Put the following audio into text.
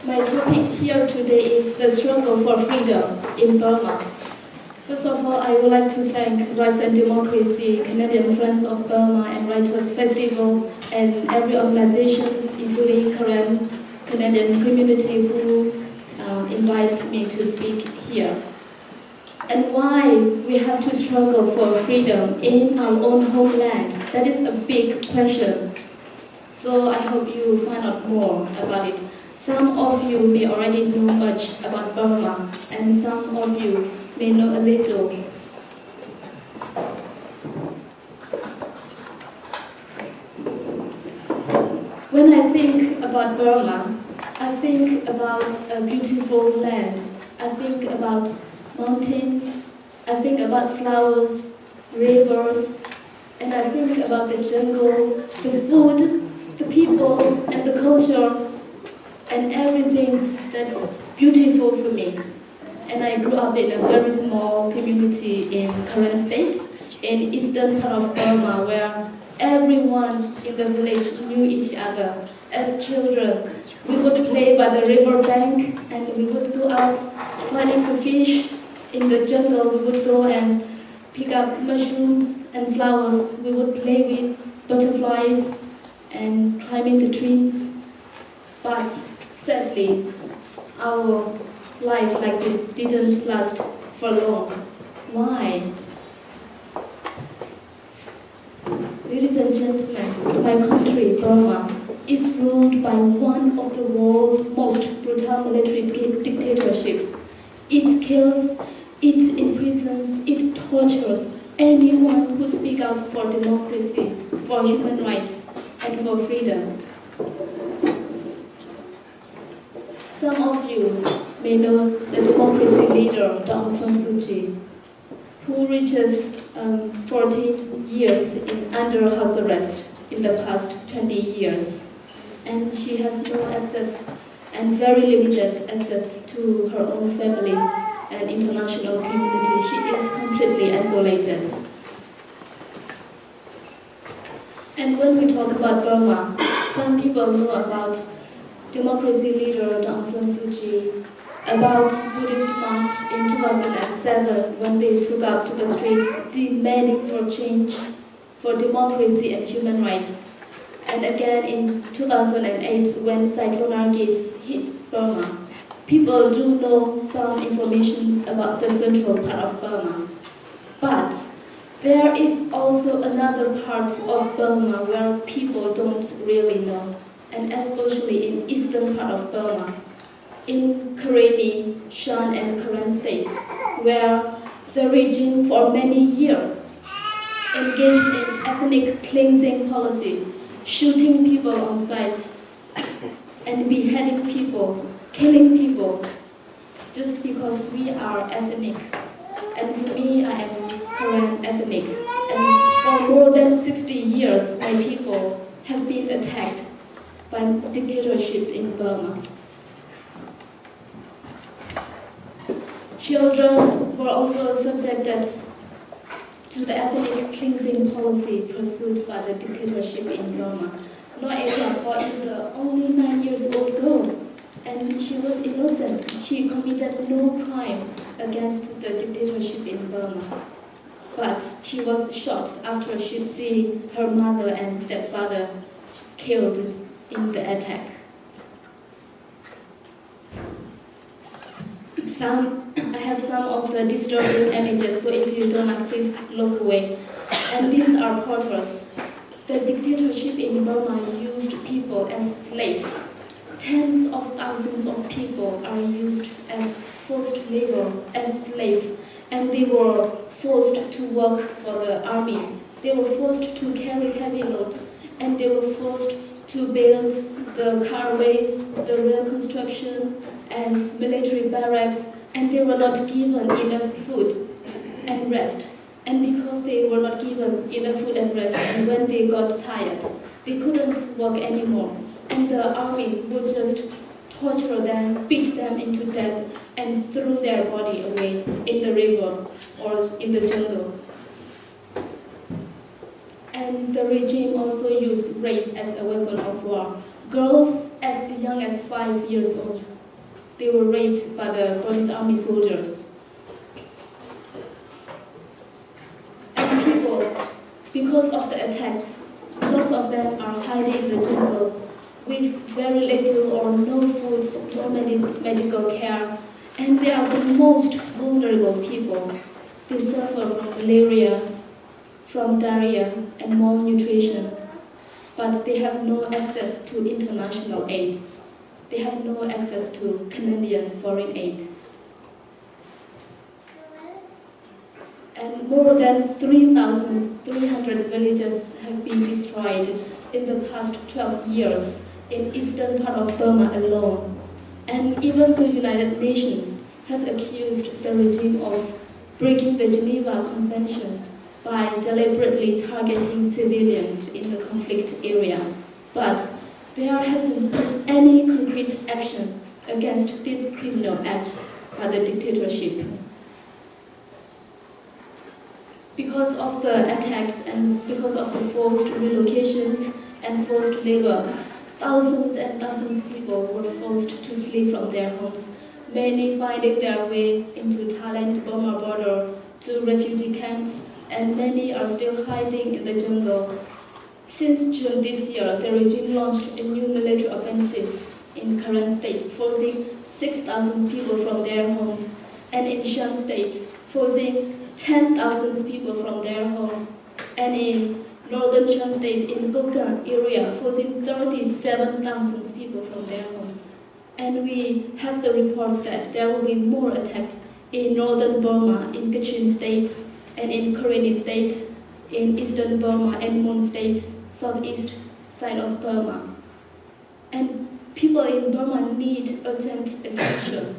My topic here today is the struggle for freedom in Burma. First of all, I would like to thank Rights and Democracy, Canadian Friends of Burma, and Writers Festival, and every organizations, including current Canadian community who invite me to speak here. And why we have to struggle for freedom in our own homeland, that is a big question. So I hope you find out more about it. Some of you may already know much about Burma, and some of you may know a little. When I think about Burma, I think about a beautiful land. I think about mountains, I think about flowers, rivers, and I think about the jungle, the food, the people, and the culture, and everything that's beautiful for me. And I grew up in a very small community in Karen State, in eastern part of Burma, where everyone in the village knew each other. As children, we would play by the river bank, and we would go out finding for fish. In the jungle, we would go and pick up mushrooms and flowers. We would play with butterflies and climbing the trees. But sadly, our life like this didn't last for long. Why? Ladies and gentlemen, my country, Burma, is ruled by one of the world's most brutal military dictatorships. It kills, it imprisons, it tortures anyone who speaks out for democracy, for human rights, and for freedom. Some of you may know the democracy leader, Aung San Suu Kyi, who reaches 14 years under house arrest in the past 20 years. And she has no access and very limited access to her own families and international community. She is completely isolated. And when we talk about Burma, some people know about democracy leader Aung San Suu Kyi, about Buddhist Months in 2007 when they took up to the streets demanding for change, for democracy and human rights. And again in 2008 when Cyclone Nargis hit Burma. People do know some information about the central part of Burma. But there is also another part of Burma where people don't really know, and especially in eastern part of Burma, in Karenni, Shan and Karen states, where the regime for many years engaged in ethnic cleansing policy, shooting people on sight, and beheading people, killing people, just because we are ethnic. And for me, I am Karen ethnic. And for more than 60 years, my people have been attacked by dictatorship in Burma. Children were also subjected to the ethnic cleansing policy pursued by the dictatorship in Burma. Zoya Phan is the only 9 years old girl, and she was innocent. She committed no crime against the dictatorship in Burma. But she was shot after she'd seen her mother and stepfather killed in the attack. I have some of the disturbing images, so if you don't like, please look away. And these are portraits. The dictatorship in Burma used people as slaves. Tens of thousands of people are used as forced labor, as slaves, and they were forced to work for the army. They were forced to carry heavy loads, and they were forced to build the carways, the rail construction, and military barracks, and they were not given enough food and rest. And because they were not given enough food and rest, and when they got tired, they couldn't work anymore. And the army would just torture them, beat them into death, and throw their body away in the river or in the jungle. And the regime also used rape as a weapon of war. Girls as young as 5 years old they were raped by the Burmese army soldiers. And people, because of the attacks, most of them are hiding in the jungle with very little or no food, no medical care, and they are the most vulnerable people. They suffer from malaria, from diarrhea and malnutrition, but they have no access to international aid. They have no access to Canadian foreign aid. And more than 3,300 villages have been destroyed in the past 12 years in eastern part of Burma alone. And even the United Nations has accused the regime of breaking the Geneva Convention by deliberately targeting civilians in the conflict area. But there hasn't been any concrete action against this criminal act by the dictatorship. Because of the attacks and because of the forced relocations and forced labor, thousands and thousands of people were forced to flee from their homes, many finding their way into Thailand-Burma border to refugee camps, and many are still hiding in the jungle. Since June this year, the regime launched a new military offensive in Karen state, forcing 6,000 people from their homes, and in Shan state, forcing 10,000 people from their homes, and in northern Shan state in Gokang area, forcing 37,000 people from their homes. And we have the reports that there will be more attacks in northern Burma, in Kachin state, and in Karenni state, in eastern Burma and Mon state, southeast side of Burma. And people in Burma need urgent attention.